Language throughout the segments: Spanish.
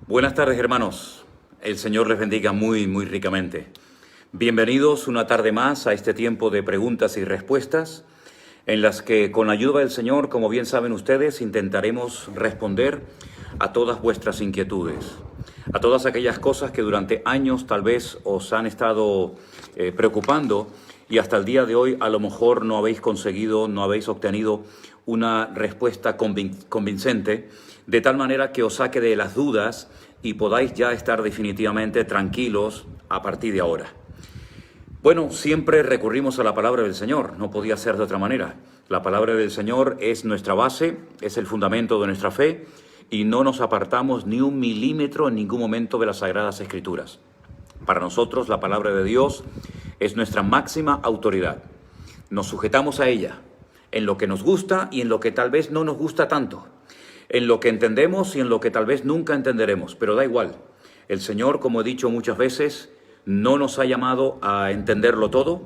Buenas tardes, hermanos. El Señor les bendiga muy ricamente. Bienvenidos una tarde más a este tiempo de preguntas y respuestas, en las que con la ayuda del Señor, como bien saben ustedes, intentaremos responder a todas vuestras inquietudes, a todas aquellas cosas que durante años tal vez os han estado preocupando y hasta el día de hoy a lo mejor no habéis conseguido, no habéis obtenido una respuesta convincente, de tal manera que os saque de las dudas y podáis ya estar definitivamente tranquilos a partir de ahora. Bueno, siempre recurrimos a la palabra del Señor, no podía ser de otra manera. La palabra del Señor es nuestra base, es el fundamento de nuestra fe y no nos apartamos ni un milímetro en ningún momento de las Sagradas Escrituras. Para nosotros la palabra de Dios es nuestra máxima autoridad. Nos sujetamos a ella en lo que nos gusta y en lo que tal vez no nos gusta tanto, en lo que entendemos y en lo que tal vez nunca entenderemos, pero da igual. El Señor, como he dicho muchas veces, no nos ha llamado a entenderlo todo,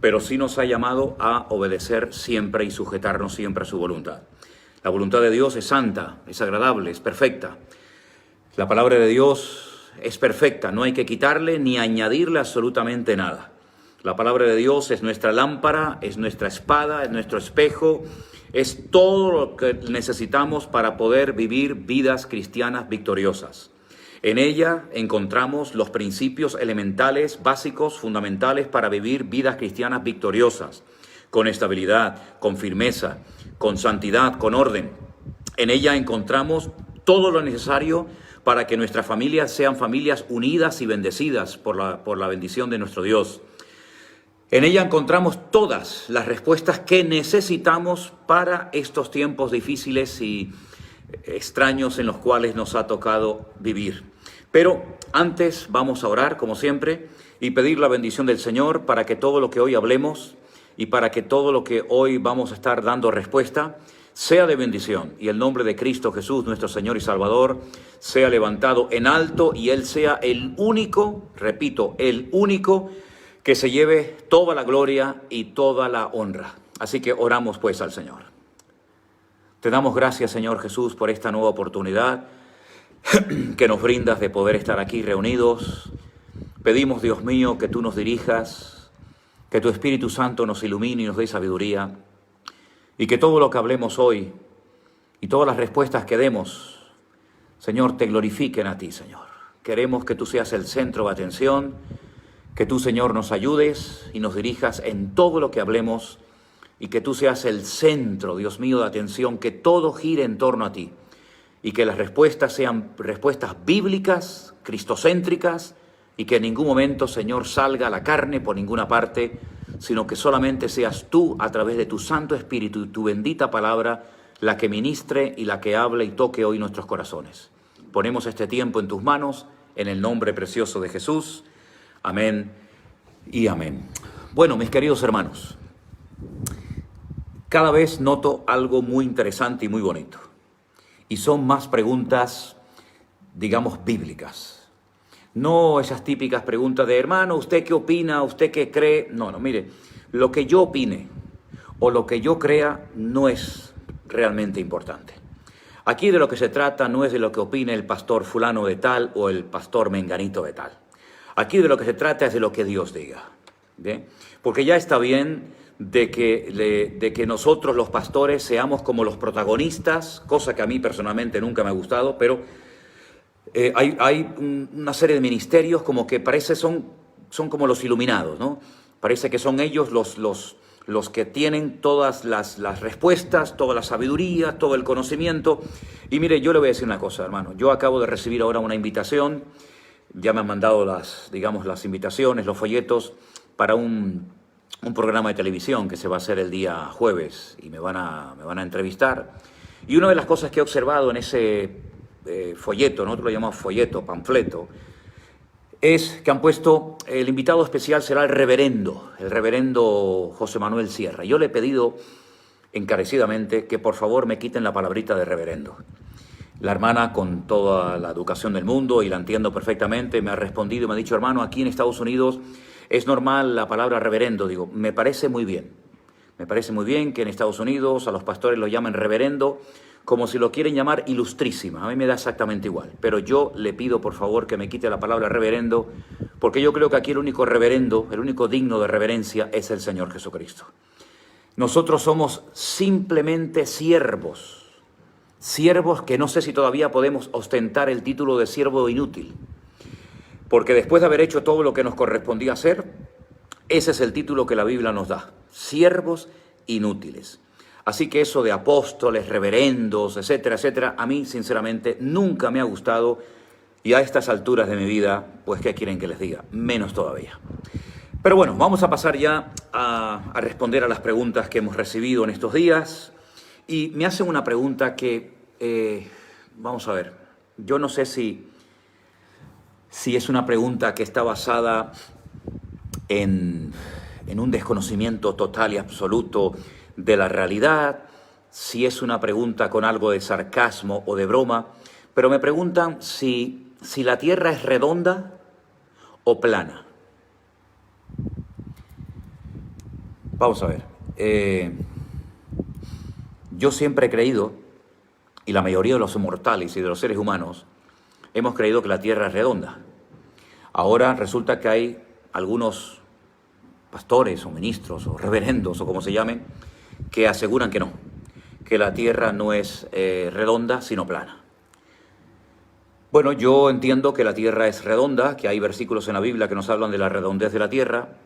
pero sí nos ha llamado a obedecer siempre y sujetarnos siempre a su voluntad. La voluntad de Dios es santa, es agradable, es perfecta. La palabra de Dios es perfecta, no hay que quitarle ni añadirle absolutamente nada. La palabra de Dios es nuestra lámpara, es nuestra espada, es nuestro espejo, es todo lo que necesitamos para poder vivir vidas cristianas victoriosas. En ella encontramos los principios elementales, básicos, fundamentales para vivir vidas cristianas victoriosas, con estabilidad, con firmeza, con santidad, con orden. En ella encontramos todo lo necesario para que nuestras familias sean familias unidas y bendecidas por la bendición de nuestro Dios. En ella encontramos todas las respuestas que necesitamos para estos tiempos difíciles y extraños en los cuales nos ha tocado vivir. Pero antes vamos a orar, como siempre, y pedir la bendición del Señor para que todo lo que hoy hablemos y para que todo lo que hoy vamos a estar dando respuesta sea de bendición. Y el nombre de Cristo Jesús, nuestro Señor y Salvador, sea levantado en alto y Él sea el único, repito, el único que se lleve toda la gloria y toda la honra. Así que oramos pues al Señor. Te damos gracias, Señor Jesús, por esta nueva oportunidad que nos brindas de poder estar aquí reunidos. Pedimos, Dios mío, que tú nos dirijas, que tu Espíritu Santo nos ilumine y nos dé sabiduría, y que todo lo que hablemos hoy y todas las respuestas que demos, Señor, te glorifiquen a ti, Señor. Queremos que tú seas el centro de atención, que tú, Señor, nos ayudes y nos dirijas en todo lo que hablemos y que tú seas el centro, Dios mío, de atención, que todo gire en torno a ti y que las respuestas sean respuestas bíblicas, cristocéntricas y que en ningún momento, Señor, salga la carne por ninguna parte, sino que solamente seas tú, a través de tu Santo Espíritu y tu bendita palabra, la que ministre y la que hable y toque hoy nuestros corazones. Ponemos este tiempo en tus manos, en el nombre precioso de Jesús. Amén y amén. Bueno, mis queridos hermanos, cada vez noto algo muy interesante y muy bonito. Y son más preguntas, digamos, bíblicas. No esas típicas preguntas de, hermano, ¿usted qué opina? ¿Usted qué cree? No, mire, lo que yo opine o lo que yo crea no es realmente importante. Aquí de lo que se trata no es de lo que opine el pastor fulano de tal o el pastor menganito de tal. Aquí de lo que se trata es de lo que Dios diga, ¿bien? Porque ya está bien de que nosotros los pastores seamos como los protagonistas, cosa que a mí personalmente nunca me ha gustado, pero hay una serie de ministerios como que parece son como los iluminados, ¿no? Parece que son ellos los que tienen todas las respuestas, toda la sabiduría, todo el conocimiento. Y mire, yo le voy a decir una cosa, hermano. Yo acabo de recibir ahora una invitación. Ya me han mandado las invitaciones, los folletos para un programa de televisión que se va a hacer el día jueves y me van a entrevistar. Y una de las cosas que he observado en ese folleto, nosotros lo llamamos folleto, panfleto, es que han puesto, el invitado especial será el reverendo José Manuel Sierra. Yo le he pedido encarecidamente que por favor me quiten la palabrita de reverendo. La hermana, con toda la educación del mundo, y la entiendo perfectamente, me ha respondido y me ha dicho, hermano, aquí en Estados Unidos es normal la palabra reverendo. Digo, me parece muy bien. Me parece muy bien que en Estados Unidos a los pastores lo llamen reverendo, como si lo quieren llamar ilustrísima. A mí me da exactamente igual, pero yo le pido por favor que me quite la palabra reverendo, porque yo creo que aquí el único reverendo, el único digno de reverencia es el Señor Jesucristo. Nosotros somos simplemente siervos, siervos que no sé si todavía podemos ostentar el título de siervo inútil, porque después de haber hecho todo lo que nos correspondía hacer, ese es el título que la Biblia nos da, siervos inútiles. Así que eso de apóstoles, reverendos, etcétera, etcétera, a mí sinceramente nunca me ha gustado, y a estas alturas de mi vida, pues ¿qué quieren que les diga? Menos todavía. Pero bueno, vamos a pasar ya a responder a las preguntas que hemos recibido en estos días. Y me hacen una pregunta que, vamos a ver, yo no sé si es una pregunta que está basada en un desconocimiento total y absoluto de la realidad, si es una pregunta con algo de sarcasmo o de broma, pero me preguntan si la Tierra es redonda o plana. Vamos a ver, yo siempre he creído, y la mayoría de los mortales y de los seres humanos, hemos creído que la Tierra es redonda. Ahora resulta que hay algunos pastores o ministros o reverendos o como se llamen, que aseguran que no, que la Tierra no es redonda, sino plana. Bueno, yo entiendo que la Tierra es redonda, que hay versículos en la Biblia que nos hablan de la redondez de la Tierra,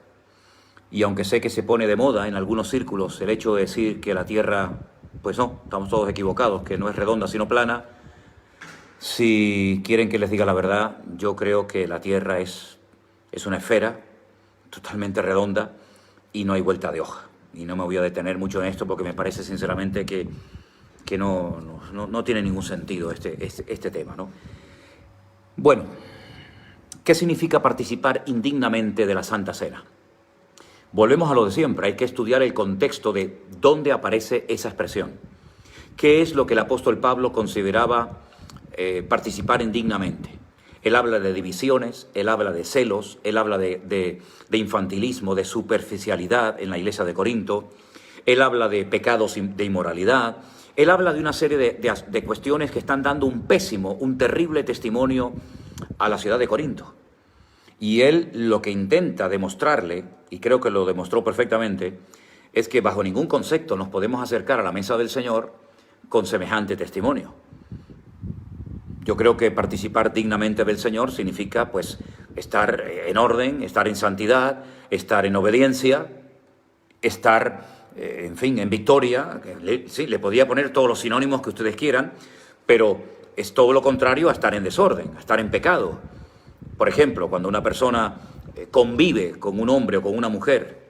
y aunque sé que se pone de moda en algunos círculos el hecho de decir que la Tierra, pues no, estamos todos equivocados, que no es redonda sino plana, si quieren que les diga la verdad, yo creo que la Tierra es una esfera totalmente redonda y no hay vuelta de hoja. Y no me voy a detener mucho en esto porque me parece sinceramente que no tiene ningún sentido este tema, ¿no? Bueno, ¿qué significa participar indignamente de la Santa Cena? Volvemos a lo de siempre, hay que estudiar el contexto de dónde aparece esa expresión. ¿Qué es lo que el apóstol Pablo consideraba participar indignamente? Él habla de divisiones, él habla de celos, él habla de infantilismo, de superficialidad en la iglesia de Corinto, él habla de pecados de inmoralidad, él habla de una serie de cuestiones que están dando un terrible testimonio a la ciudad de Corinto. Y él lo que intenta demostrarle, y creo que lo demostró perfectamente, es que bajo ningún concepto nos podemos acercar a la mesa del Señor con semejante testimonio. Yo creo que participar dignamente del Señor significa pues estar en orden, estar en santidad, estar en obediencia, estar, en fin, en victoria. Sí, le podía poner todos los sinónimos que ustedes quieran, pero es todo lo contrario a estar en desorden, a estar en pecado. Por ejemplo, cuando una persona convive con un hombre o con una mujer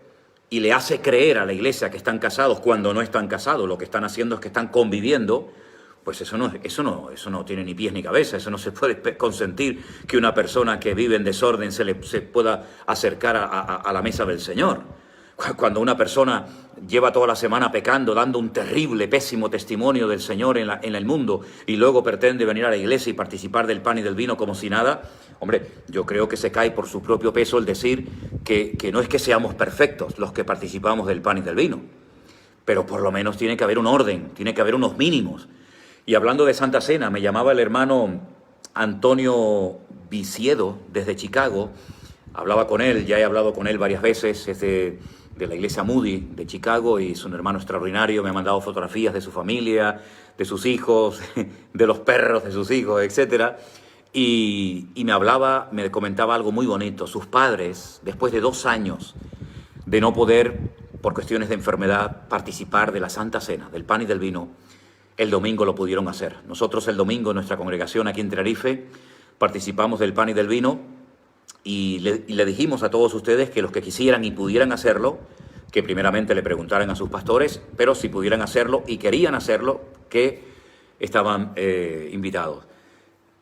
y le hace creer a la iglesia que están casados cuando no están casados, lo que están haciendo es que están conviviendo, pues eso no tiene ni pies ni cabeza, eso no se puede consentir que una persona que vive en desorden se pueda acercar a la mesa del Señor. Cuando una persona lleva toda la semana pecando, dando un terrible, pésimo testimonio del Señor en el mundo, y luego pretende venir a la iglesia y participar del pan y del vino como si nada, hombre, yo creo que se cae por su propio peso el decir que no es que seamos perfectos los que participamos del pan y del vino, pero por lo menos tiene que haber un orden, tiene que haber unos mínimos. Y hablando de Santa Cena, me llamaba el hermano Antonio Viciedo desde Chicago, hablaba con él, ya he hablado con él varias veces, es de la iglesia Moody de Chicago y es un hermano extraordinario, me ha mandado fotografías de su familia, de sus hijos, de los perros de sus hijos, etc. Y me comentaba algo muy bonito. Sus padres, después de 2 años de no poder, por cuestiones de enfermedad, participar de la Santa Cena, del pan y del vino, el domingo lo pudieron hacer. Nosotros el domingo en nuestra congregación aquí en Tenerife participamos del pan y del vino y le dijimos a todos ustedes que los que quisieran y pudieran hacerlo, que primeramente le preguntaran a sus pastores, pero si pudieran hacerlo y querían hacerlo, que estaban invitados.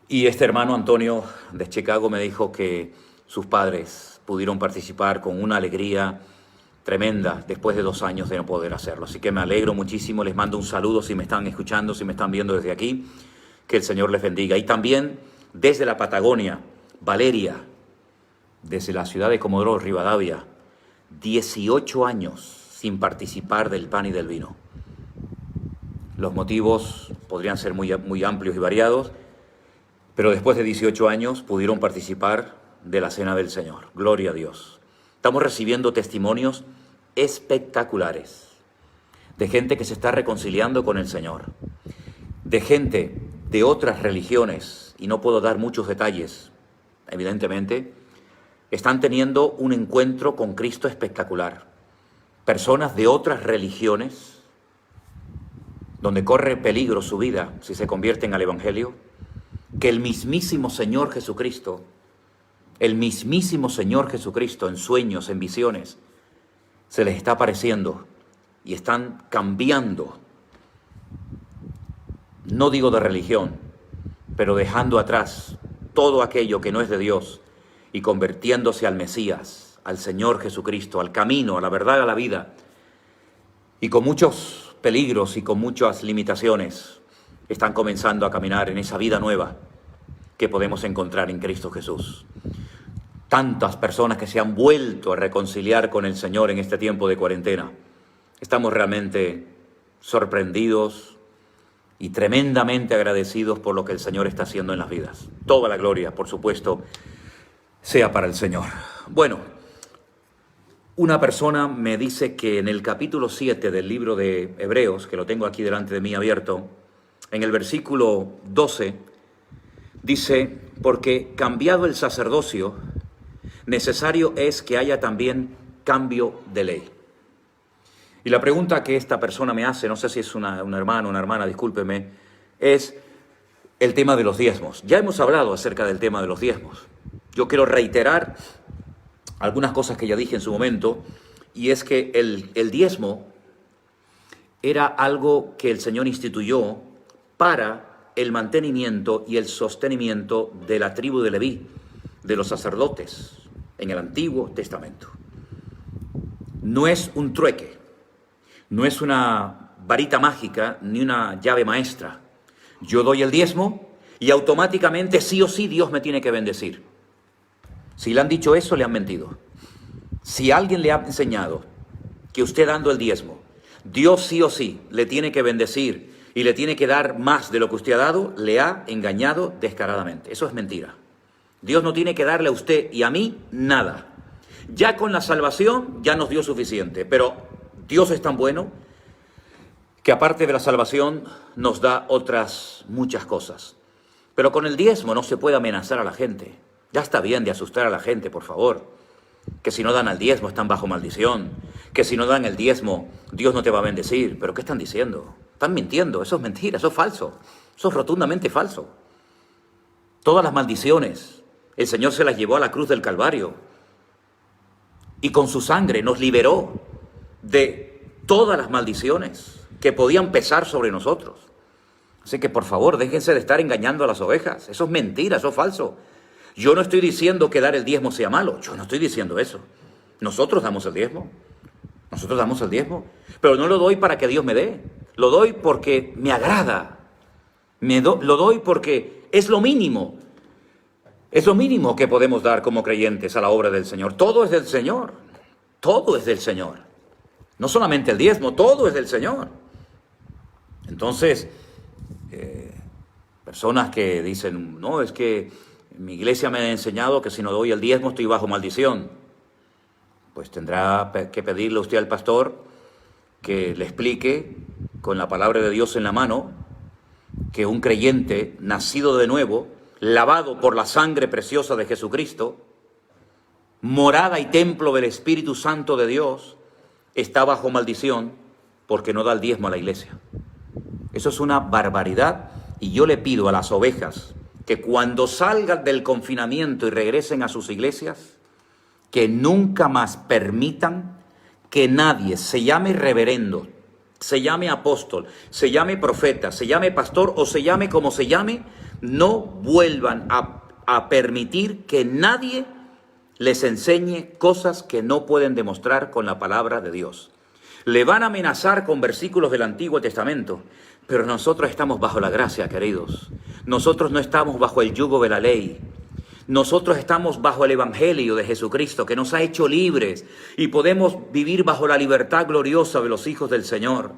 Y este hermano Antonio de Chicago me dijo que sus padres pudieron participar con una alegría tremenda después de 2 años de no poder hacerlo. Así que me alegro muchísimo, les mando un saludo si me están escuchando, si me están viendo desde aquí, que el Señor les bendiga. Y también desde la Patagonia, Valeria, desde la ciudad de Comodoro Rivadavia, 18 años sin participar del pan y del vino. Los motivos podrían ser muy amplios y variados, pero después de 18 años pudieron participar de la Cena del Señor. Gloria a Dios. Estamos recibiendo testimonios espectaculares de gente que se está reconciliando con el Señor, de gente de otras religiones, y no puedo dar muchos detalles, evidentemente, están teniendo un encuentro con Cristo espectacular. Personas de otras religiones, donde corre peligro su vida si se convierten al Evangelio, que el mismísimo Señor Jesucristo en sueños, en visiones, se les está apareciendo y están cambiando, no digo de religión, pero dejando atrás todo aquello que no es de Dios y convirtiéndose al Mesías, al Señor Jesucristo, al camino, a la verdad, a la vida, y con muchos peligros y con muchas limitaciones, están comenzando a caminar en esa vida nueva que podemos encontrar en Cristo Jesús. Tantas personas que se han vuelto a reconciliar con el Señor en este tiempo de cuarentena. Estamos realmente sorprendidos y tremendamente agradecidos por lo que el Señor está haciendo en las vidas. Toda la gloria, por supuesto, sea para el Señor. Bueno, una persona me dice que en el capítulo 7 del libro de Hebreos, que lo tengo aquí delante de mí abierto, en el versículo 12, dice, porque cambiado el sacerdocio, necesario es que haya también cambio de ley. Y la pregunta que esta persona me hace, no sé si es un hermano o una hermana, discúlpeme, es el tema de los diezmos. Ya hemos hablado acerca del tema de los diezmos. Yo quiero reiterar algunas cosas que ya dije en su momento, y es que el diezmo era algo que el Señor instituyó para el mantenimiento y el sostenimiento de la tribu de Leví, de los sacerdotes, en el Antiguo Testamento. No es un trueque, no es una varita mágica ni una llave maestra. Yo doy el diezmo y automáticamente sí o sí Dios me tiene que bendecir. Si le han dicho eso, le han mentido. Si alguien le ha enseñado que usted dando el diezmo, Dios sí o sí le tiene que bendecir y le tiene que dar más de lo que usted ha dado, le ha engañado descaradamente. Eso es mentira. Dios no tiene que darle a usted y a mí nada. Ya con la salvación ya nos dio suficiente, pero Dios es tan bueno que aparte de la salvación nos da otras muchas cosas. Pero con el diezmo no se puede amenazar a la gente. Ya está bien de asustar a la gente, por favor. Que si no dan al diezmo están bajo maldición. Que si no dan el diezmo, Dios no te va a bendecir. ¿Pero qué están diciendo? Están mintiendo, eso es mentira, eso es falso. Eso es rotundamente falso. Todas las maldiciones, el Señor se las llevó a la cruz del Calvario. Y con su sangre nos liberó de todas las maldiciones que podían pesar sobre nosotros. Así que por favor, déjense de estar engañando a las ovejas. Eso es mentira, eso es falso. Yo no estoy diciendo que dar el diezmo sea malo. Yo no estoy diciendo eso. Nosotros damos el diezmo. Nosotros damos el diezmo. Pero no lo doy para que Dios me dé. Lo doy porque me agrada. Lo doy porque es lo mínimo. Es lo mínimo que podemos dar como creyentes a la obra del Señor. Todo es del Señor. Todo es del Señor. No solamente el diezmo, todo es del Señor. Entonces, personas que dicen, no, es que mi iglesia me ha enseñado que si no doy el diezmo estoy bajo maldición. Pues tendrá que pedirle usted al pastor que le explique con la palabra de Dios en la mano que un creyente nacido de nuevo, lavado por la sangre preciosa de Jesucristo, morada y templo del Espíritu Santo de Dios, está bajo maldición porque no da el diezmo a la iglesia. Eso es una barbaridad y yo le pido a las ovejas que cuando salgan del confinamiento y regresen a sus iglesias, que nunca más permitan que nadie se llame reverendo, se llame apóstol, se llame profeta, se llame pastor o se llame como se llame, no vuelvan a permitir que nadie les enseñe cosas que no pueden demostrar con la palabra de Dios. Le van a amenazar con versículos del Antiguo Testamento, pero nosotros estamos bajo la gracia, queridos. Nosotros no estamos bajo el yugo de la ley. Nosotros estamos bajo el Evangelio de Jesucristo, que nos ha hecho libres y podemos vivir bajo la libertad gloriosa de los hijos del Señor.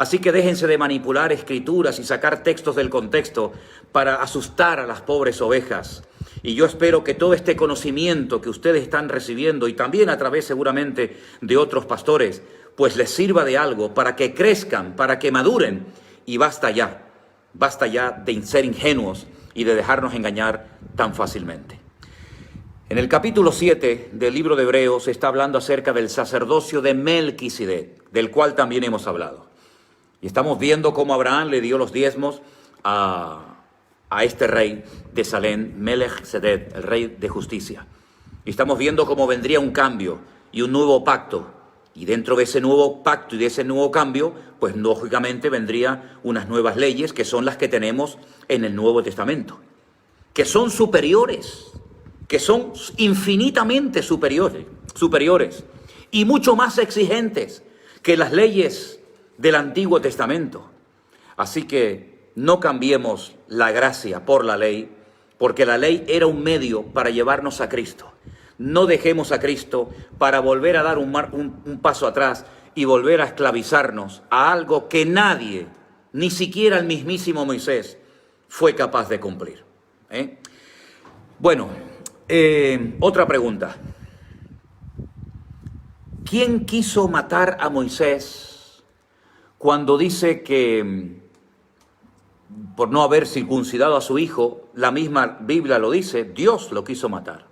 Así que déjense de manipular escrituras y sacar textos del contexto para asustar a las pobres ovejas. Y yo espero que todo este conocimiento que ustedes están recibiendo, y también a través seguramente de otros pastores, pues les sirva de algo para que crezcan, para que maduren. Y basta ya de ser ingenuos y de dejarnos engañar tan fácilmente. En el capítulo 7 del libro de Hebreos se está hablando acerca del sacerdocio de Melquisedec, del cual también hemos hablado. Y estamos viendo cómo Abraham le dio los diezmos a este rey de Salem, Melquisedec, el rey de justicia. Y estamos viendo cómo vendría un cambio y un nuevo pacto. Y dentro de ese nuevo pacto y de ese nuevo cambio, pues lógicamente vendría unas nuevas leyes que son las que tenemos en el Nuevo Testamento, que son superiores, que son infinitamente superiores y mucho más exigentes que las leyes del Antiguo Testamento. Así que no cambiemos la gracia por la ley, porque la ley era un medio para llevarnos a Cristo. No dejemos a Cristo para volver a dar un paso atrás y volver a esclavizarnos a algo que nadie, ni siquiera el mismísimo Moisés, fue capaz de cumplir. Bueno, otra pregunta. ¿Quién quiso matar a Moisés cuando dice que por no haber circuncidado a su hijo, la misma Biblia lo dice, Dios lo quiso matar?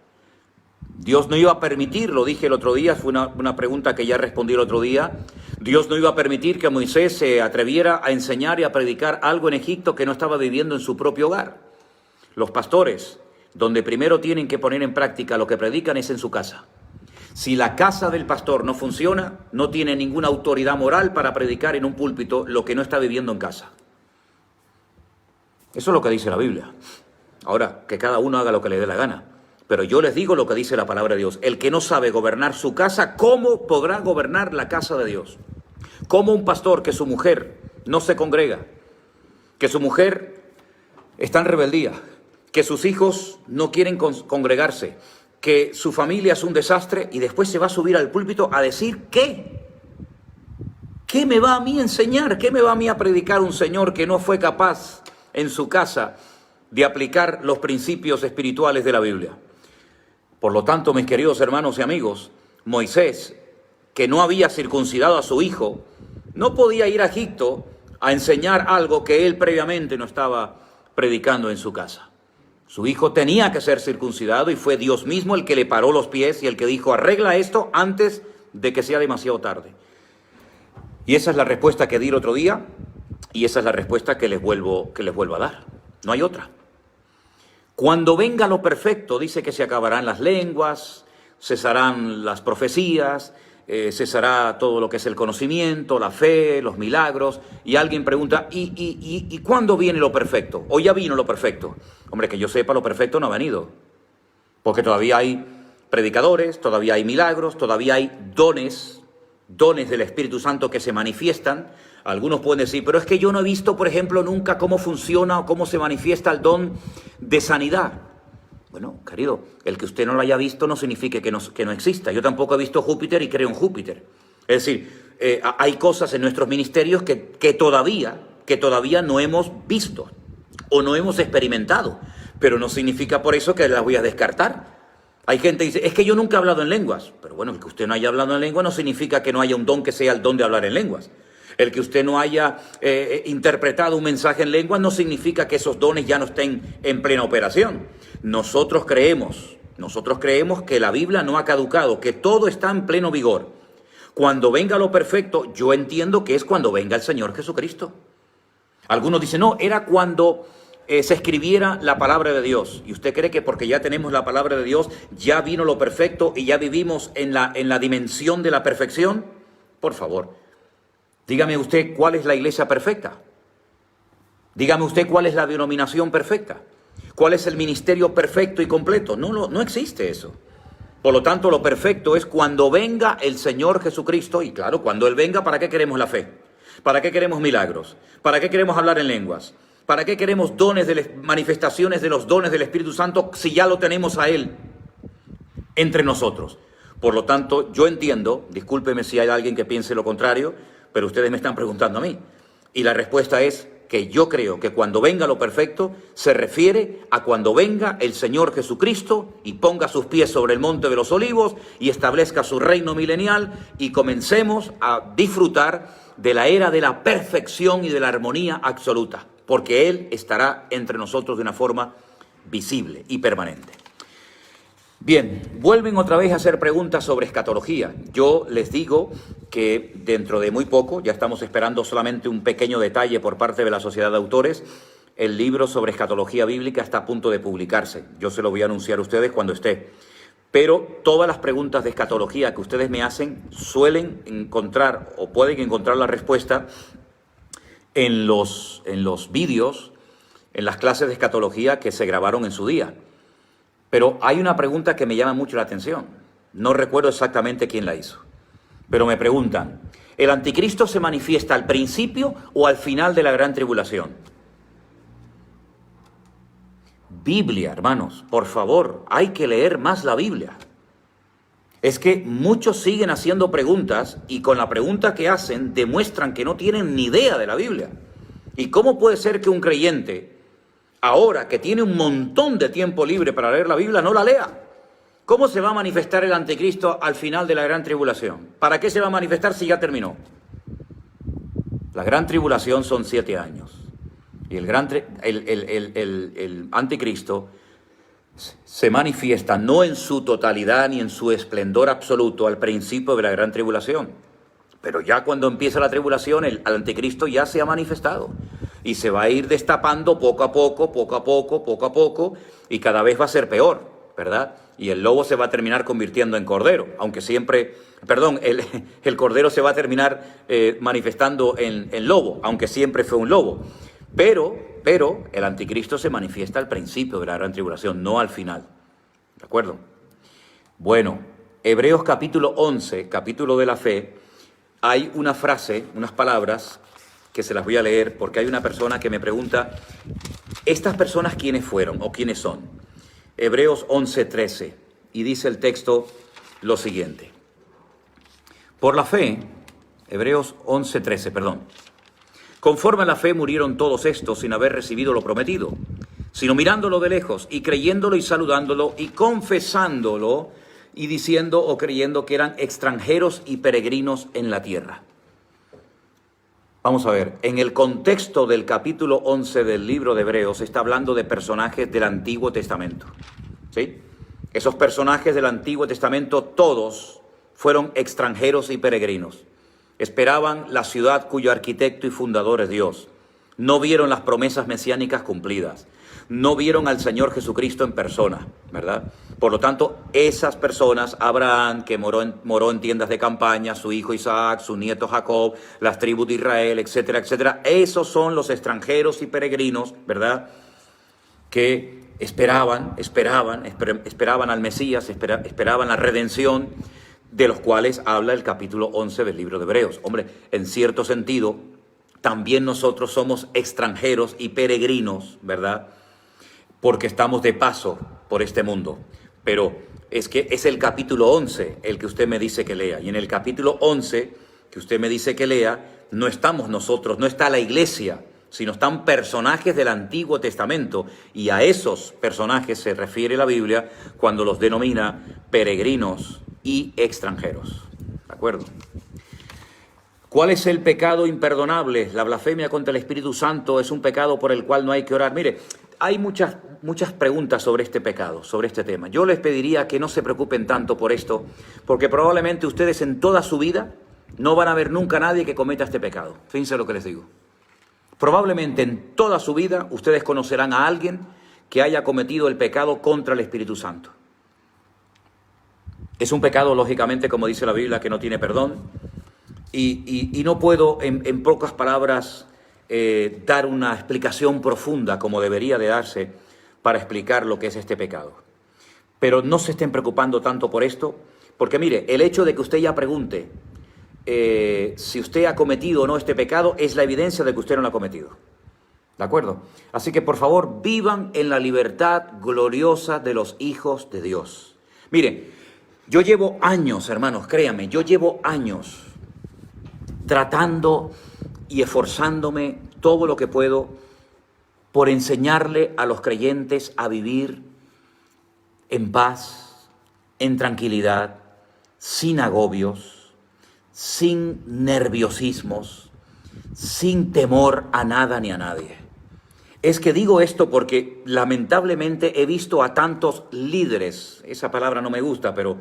Dios no iba a permitir, lo dije el otro día, fue una pregunta que ya respondí el otro día, Dios no iba a permitir que Moisés se atreviera a enseñar y a predicar algo en Egipto que no estaba viviendo en su propio hogar. Los pastores, donde primero tienen que poner en práctica lo que predican, es en su casa. Si la casa del pastor no funciona, no tiene ninguna autoridad moral para predicar en un púlpito lo que no está viviendo en casa. Eso es lo que dice la Biblia. Ahora, que cada uno haga lo que le dé la gana. Pero yo les digo lo que dice la palabra de Dios. El que no sabe gobernar su casa, ¿cómo podrá gobernar la casa de Dios? ¿Cómo un pastor que su mujer no se congrega, que su mujer está en rebeldía, que sus hijos no quieren congregarse, que su familia es un desastre y después se va a subir al púlpito a decir qué? ¿Qué me va a mí enseñar? ¿Qué me va a mí a predicar un señor que no fue capaz en su casa de aplicar los principios espirituales de la Biblia? Por lo tanto, mis queridos hermanos y amigos, Moisés, que no había circuncidado a su hijo, no podía ir a Egipto a enseñar algo que él previamente no estaba predicando en su casa. Su hijo tenía que ser circuncidado y fue Dios mismo el que le paró los pies y el que dijo, arregla esto antes de que sea demasiado tarde. Y esa es la respuesta que di el otro día y esa es la respuesta que les vuelvo a dar. No hay otra. Cuando venga lo perfecto, dice que se acabarán las lenguas, cesarán las profecías, cesará todo lo que es el conocimiento, la fe, los milagros. Y alguien pregunta, ¿y cuándo viene lo perfecto? ¿O ya vino lo perfecto? Hombre, que yo sepa, lo perfecto no ha venido. Porque todavía hay predicadores, todavía hay milagros, todavía hay dones del Espíritu Santo que se manifiestan. Algunos pueden decir, pero es que yo no he visto, por ejemplo, nunca cómo funciona o cómo se manifiesta el don de sanidad. Bueno, querido, el que usted no lo haya visto no significa que no exista. Yo tampoco he visto Júpiter y creo en Júpiter. Es decir, hay cosas en nuestros ministerios que todavía no hemos visto o no hemos experimentado, pero no significa por eso que las voy a descartar. Hay gente que dice, es que yo nunca he hablado en lenguas. Pero bueno, el que usted no haya hablado en lenguas no significa que no haya un don que sea el don de hablar en lenguas. El que usted no haya interpretado un mensaje en lengua no significa que esos dones ya no estén en plena operación. Nosotros creemos que la Biblia no ha caducado, que todo está en pleno vigor. Cuando venga lo perfecto, yo entiendo que es cuando venga el Señor Jesucristo. Algunos dicen, no, era cuando se escribiera la palabra de Dios. ¿Y usted cree que porque ya tenemos la palabra de Dios, ya vino lo perfecto y ya vivimos en la dimensión de la perfección? Por favor, dígame usted cuál es la iglesia perfecta. Dígame usted cuál es la denominación perfecta. ¿Cuál es el ministerio perfecto y completo? No existe eso. Por lo tanto, lo perfecto es cuando venga el Señor Jesucristo. Y claro, cuando Él venga, ¿para qué queremos la fe? ¿Para qué queremos milagros? ¿Para qué queremos hablar en lenguas? ¿Para qué queremos manifestaciones de los dones del Espíritu Santo si ya lo tenemos a Él entre nosotros? Por lo tanto, yo entiendo, discúlpeme si hay alguien que piense lo contrario, pero ustedes me están preguntando a mí. Y la respuesta es que yo creo que cuando venga lo perfecto se refiere a cuando venga el Señor Jesucristo y ponga sus pies sobre el monte de los olivos y establezca su reino milenial y comencemos a disfrutar de la era de la perfección y de la armonía absoluta, porque Él estará entre nosotros de una forma visible y permanente. Bien, vuelven otra vez a hacer preguntas sobre escatología. Yo les digo que dentro de muy poco, ya estamos esperando solamente un pequeño detalle por parte de la Sociedad de Autores, el libro sobre escatología bíblica está a punto de publicarse. Yo se lo voy a anunciar a ustedes cuando esté. Pero todas las preguntas de escatología que ustedes me hacen suelen encontrar o pueden encontrar la respuesta en los vídeos, en las clases de escatología que se grabaron en su día. Pero hay una pregunta que me llama mucho la atención. No recuerdo exactamente quién la hizo. Pero me preguntan, ¿el anticristo se manifiesta al principio o al final de la gran tribulación? Biblia, hermanos, por favor, hay que leer más la Biblia. Es que muchos siguen haciendo preguntas y con la pregunta que hacen demuestran que no tienen ni idea de la Biblia. ¿Y cómo puede ser que un creyente, ahora que tiene un montón de tiempo libre para leer la Biblia, no la lea? ¿Cómo se va a manifestar el anticristo al final de la gran tribulación? ¿Para qué se va a manifestar si ya terminó? La gran tribulación son 7 años. Y el anticristo se manifiesta no en su totalidad ni en su esplendor absoluto al principio de la gran tribulación. Pero ya cuando empieza la tribulación, el anticristo ya se ha manifestado. Y se va a ir destapando poco a poco, y cada vez va a ser peor, ¿verdad? Y el lobo se va a terminar convirtiendo en cordero, aunque siempre, el cordero se va a terminar manifestando en lobo, aunque siempre fue un lobo. Pero el anticristo se manifiesta al principio de la gran tribulación, no al final, ¿de acuerdo? Bueno, Hebreos capítulo 11, capítulo de la fe, hay una frase, unas palabras que se las voy a leer porque hay una persona que me pregunta, ¿estas personas quiénes fueron o quiénes son? Hebreos 11:13, y dice el texto lo siguiente. Por la fe, Hebreos 11:13, perdón. Conforme a la fe murieron todos estos sin haber recibido lo prometido, sino mirándolo de lejos y creyéndolo y saludándolo y confesándolo y diciendo o creyendo que eran extranjeros y peregrinos en la tierra. Vamos a ver, en el contexto del capítulo 11 del libro de Hebreos está hablando de personajes del Antiguo Testamento, ¿sí? Esos personajes del Antiguo Testamento todos fueron extranjeros y peregrinos. Esperaban la ciudad cuyo arquitecto y fundador es Dios. No vieron las promesas mesiánicas cumplidas. No vieron al Señor Jesucristo en persona, ¿verdad? Por lo tanto, esas personas, Abraham, que moró en tiendas de campaña, su hijo Isaac, su nieto Jacob, las tribus de Israel, etcétera, etcétera, esos son los extranjeros y peregrinos, ¿verdad? Que esperaban al Mesías, esperaban la redención, de los cuales habla el capítulo 11 del libro de Hebreos. Hombre, en cierto sentido, también nosotros somos extranjeros y peregrinos, ¿verdad? Porque estamos de paso por este mundo. Pero es que es el capítulo 11 el que usted me dice que lea. Y en el capítulo 11 que usted me dice que lea, no estamos nosotros, no está la iglesia, sino están personajes del Antiguo Testamento. Y a esos personajes se refiere la Biblia cuando los denomina peregrinos y extranjeros. ¿De acuerdo? ¿Cuál es el pecado imperdonable? La blasfemia contra el Espíritu Santo es un pecado por el cual no hay que orar. Mire, hay muchas preguntas sobre este pecado, sobre este tema. Yo les pediría que no se preocupen tanto por esto, porque probablemente ustedes en toda su vida no van a ver nunca a nadie que cometa este pecado. Fíjense lo que les digo. Probablemente en toda su vida ustedes conocerán a alguien que haya cometido el pecado contra el Espíritu Santo. Es un pecado, lógicamente, como dice la Biblia, que no tiene perdón. Y no puedo, en pocas palabras, dar una explicación profunda como debería de darse para explicar lo que es este pecado. Pero no se estén preocupando tanto por esto, porque mire, el hecho de que usted ya pregunte si usted ha cometido o no este pecado es la evidencia de que usted no lo ha cometido. ¿De acuerdo? Así que por favor vivan en la libertad gloriosa de los hijos de Dios. Mire, yo llevo años, hermanos, créanme, yo llevo años tratando y esforzándome todo lo que puedo por enseñarle a los creyentes a vivir en paz, en tranquilidad, sin agobios, sin nerviosismos, sin temor a nada ni a nadie. Es que digo esto porque lamentablemente he visto a tantos líderes, esa palabra no me gusta, pero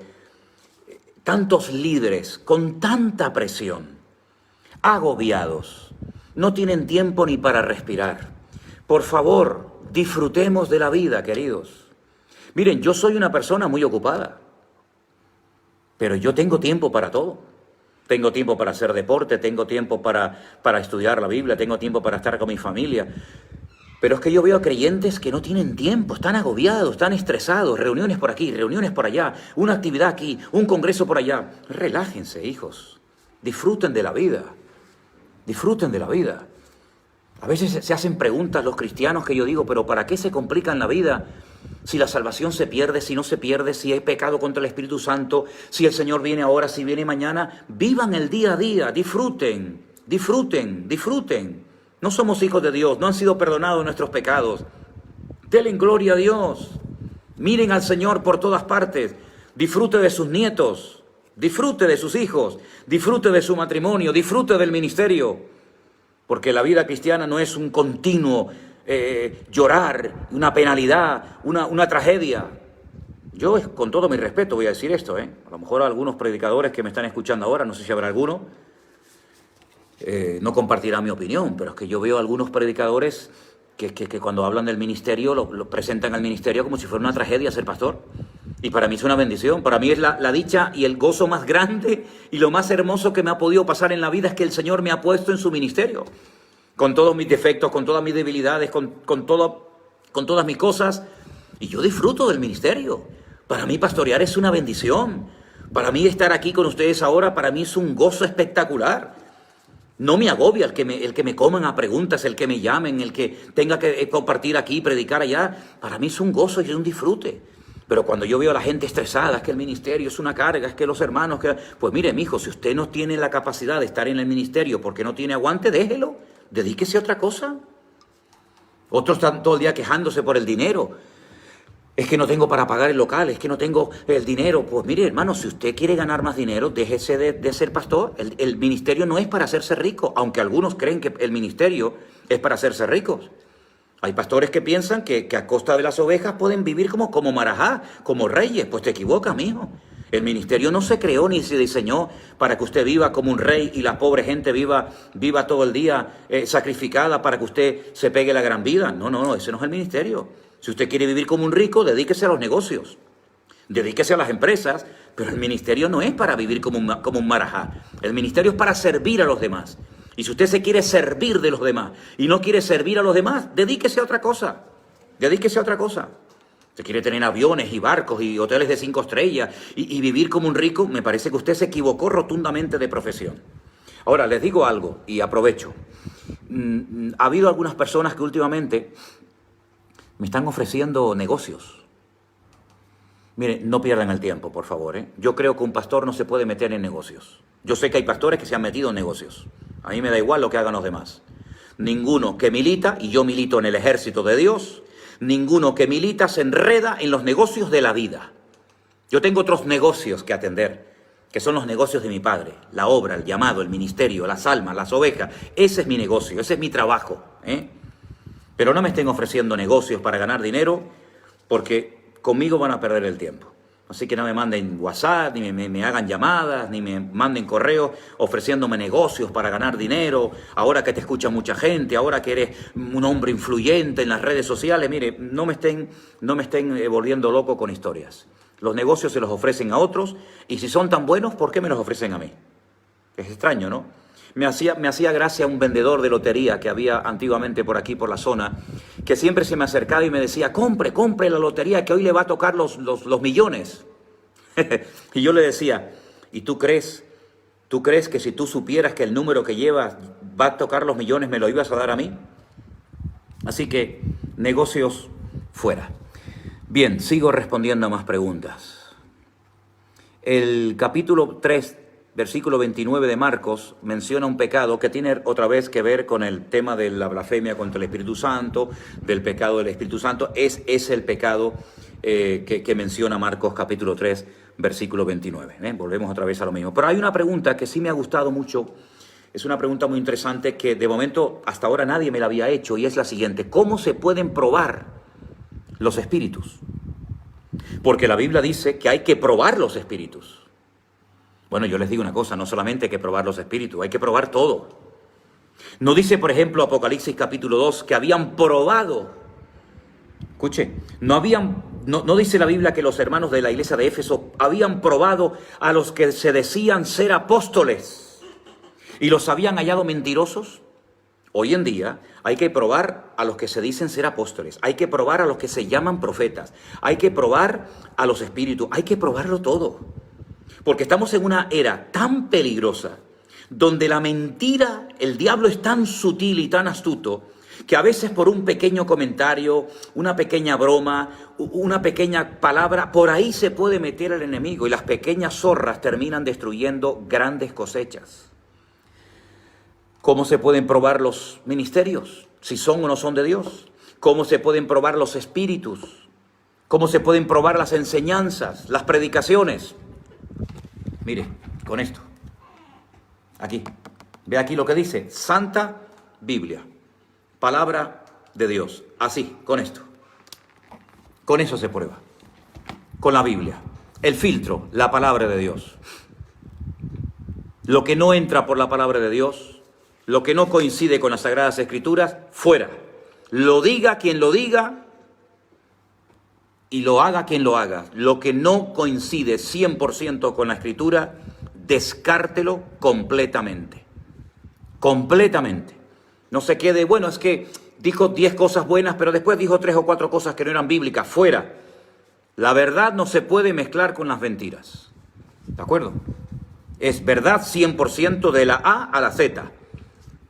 tantos líderes con tanta presión, agobiados, no tienen tiempo ni para respirar. Por favor, disfrutemos de la vida, queridos. Miren, yo soy una persona muy ocupada, pero yo tengo tiempo para todo. Tengo tiempo para hacer deporte, tengo tiempo para estudiar la Biblia, tengo tiempo para estar con mi familia. Pero es que yo veo a creyentes que no tienen tiempo, están agobiados, están estresados, reuniones por aquí, reuniones por allá, una actividad aquí, un congreso por allá. Relájense, hijos, disfruten de la vida, disfruten de la vida. A veces se hacen preguntas los cristianos que yo digo, pero ¿para qué se complican la vida? Si la salvación se pierde, si no se pierde, si hay pecado contra el Espíritu Santo, si el Señor viene ahora, si viene mañana. Vivan el día a día, disfruten, disfruten, disfruten. No somos hijos de Dios, no han sido perdonados nuestros pecados. Denle gloria a Dios. Miren al Señor por todas partes. Disfrute de sus nietos, disfrute de sus hijos, disfrute de su matrimonio, disfrute del ministerio. Porque la vida cristiana no es un continuo llorar, una penalidad, una tragedia. Yo, con todo mi respeto, voy a decir esto, A lo mejor algunos predicadores que me están escuchando ahora, no sé si habrá alguno, no compartirá mi opinión, pero es que yo veo algunos predicadores que cuando hablan del ministerio, lo presentan al ministerio como si fuera una tragedia ser pastor. Y para mí es una bendición, para mí es la dicha y el gozo más grande y lo más hermoso que me ha podido pasar en la vida es que el Señor me ha puesto en su ministerio. Con todos mis defectos, con todas mis debilidades, con todas mis cosas. Y yo disfruto del ministerio. Para mí pastorear es una bendición. Para mí estar aquí con ustedes ahora, para mí es un gozo espectacular. No me agobia el que me coman a preguntas, el que me llamen, el que tenga que compartir aquí, predicar allá. Para mí es un gozo y un disfrute. Pero cuando yo veo a la gente estresada, es que el ministerio es una carga, es que los hermanos... Pues mire, mijo, si usted no tiene la capacidad de estar en el ministerio porque no tiene aguante, déjelo. Dedíquese a otra cosa. Otros están todo el día quejándose por el dinero. Es que no tengo para pagar el local, es que no tengo el dinero. Pues mire, hermano, si usted quiere ganar más dinero, déjese de ser pastor. El ministerio no es para hacerse rico, aunque algunos creen que el ministerio es para hacerse ricos. Hay pastores que piensan que a costa de las ovejas pueden vivir como marajá, como reyes. Pues te equivocas, mijo. El ministerio no se creó ni se diseñó para que usted viva como un rey y la pobre gente viva todo el día sacrificada para que usted se pegue la gran vida. No, ese no es el ministerio. Si usted quiere vivir como un rico, dedíquese a los negocios, dedíquese a las empresas, pero el ministerio no es para vivir como un marajá. El ministerio es para servir a los demás. Y si usted se quiere servir de los demás y no quiere servir a los demás, dedíquese a otra cosa. Dedíquese a otra cosa. Usted quiere tener aviones y barcos y hoteles de 5 estrellas y vivir como un rico, me parece que usted se equivocó rotundamente de profesión. Ahora, les digo algo y aprovecho. Ha habido algunas personas que últimamente me están ofreciendo negocios. Miren, no pierdan el tiempo, por favor. Yo creo que un pastor no se puede meter en negocios. Yo sé que hay pastores que se han metido en negocios. A mí me da igual lo que hagan los demás. Ninguno que milita, y yo milito en el ejército de Dios, ninguno que milita se enreda en los negocios de la vida. Yo tengo otros negocios que atender, que son los negocios de mi Padre. La obra, el llamado, el ministerio, las almas, las ovejas. Ese es mi negocio, ese es mi trabajo. Pero no me estén ofreciendo negocios para ganar dinero, porque conmigo van a perder el tiempo. Así que no me manden WhatsApp, ni me hagan llamadas, ni me manden correos ofreciéndome negocios para ganar dinero. Ahora que te escucha mucha gente, ahora que eres un hombre influyente en las redes sociales. Mire, no me estén volviendo loco con historias. Los negocios se los ofrecen a otros, y si son tan buenos, ¿por qué me los ofrecen a mí? Es extraño, ¿no? Me hacía gracia un vendedor de lotería que había antiguamente por aquí, por la zona, que siempre se me acercaba y me decía, compre la lotería, que hoy le va a tocar los millones. Y yo le decía, ¿y tú crees que si tú supieras que el número que llevas va a tocar los millones, me lo ibas a dar a mí? Así que, negocios fuera. Bien, sigo respondiendo a más preguntas. El capítulo 3 versículo 29 de Marcos, menciona un pecado que tiene otra vez que ver con el tema de la blasfemia contra el Espíritu Santo, del pecado del Espíritu Santo. Es el pecado que menciona Marcos capítulo 3, versículo 29. Volvemos otra vez a lo mismo. Pero hay una pregunta que sí me ha gustado mucho. Es una pregunta muy interesante que de momento hasta ahora nadie me la había hecho, y es la siguiente: ¿cómo se pueden probar los espíritus? Porque la Biblia dice que hay que probar los espíritus. Bueno, yo les digo una cosa, no solamente hay que probar los espíritus, hay que probar todo. No dice, por ejemplo, Apocalipsis capítulo 2, que habían probado. Escuche, no dice la Biblia que los hermanos de la iglesia de Éfeso habían probado a los que se decían ser apóstoles y los habían hallado mentirosos. Hoy en día hay que probar a los que se dicen ser apóstoles, hay que probar a los que se llaman profetas, hay que probar a los espíritus, hay que probarlo todo. Porque estamos en una era tan peligrosa, donde la mentira, el diablo es tan sutil y tan astuto, que a veces por un pequeño comentario, una pequeña broma, una pequeña palabra, por ahí se puede meter el enemigo, y las pequeñas zorras terminan destruyendo grandes cosechas. ¿Cómo se pueden probar los ministerios? Si son o no son de Dios. ¿Cómo se pueden probar los espíritus? ¿Cómo se pueden probar las enseñanzas, las predicaciones? Mire, con esto. Aquí. Ve aquí lo que dice. Santa Biblia. Palabra de Dios. Así, con esto. Con eso se prueba. Con la Biblia. El filtro, la palabra de Dios. Lo que no entra por la palabra de Dios, lo que no coincide con las Sagradas Escrituras, fuera. Lo diga quien lo diga y lo haga quien lo haga. Lo que no coincide 100% con la Escritura, descártelo completamente. Completamente. No se quede, bueno, es que dijo 10 cosas buenas, pero después dijo 3 o 4 cosas que no eran bíblicas. Fuera. La verdad no se puede mezclar con las mentiras. ¿De acuerdo? Es verdad 100% de la A a la Z.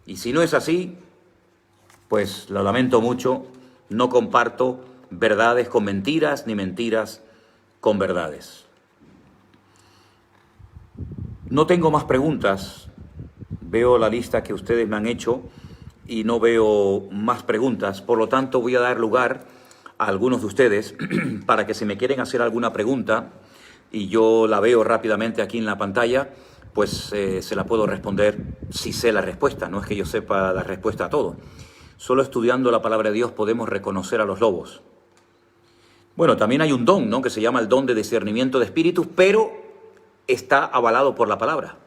Y si no es así, pues lo lamento mucho, no comparto verdades con mentiras, ni mentiras con verdades. No tengo más preguntas. Veo la lista que ustedes me han hecho y no veo más preguntas. Por lo tanto, voy a dar lugar a algunos de ustedes para que si me quieren hacer alguna pregunta y yo la veo rápidamente aquí en la pantalla, pues se la puedo responder si sé la respuesta. No es que yo sepa la respuesta a todo. Solo estudiando la palabra de Dios podemos reconocer a los lobos. Bueno, también hay un don, ¿no?, que se llama el don de discernimiento de espíritus, pero está avalado por la palabra.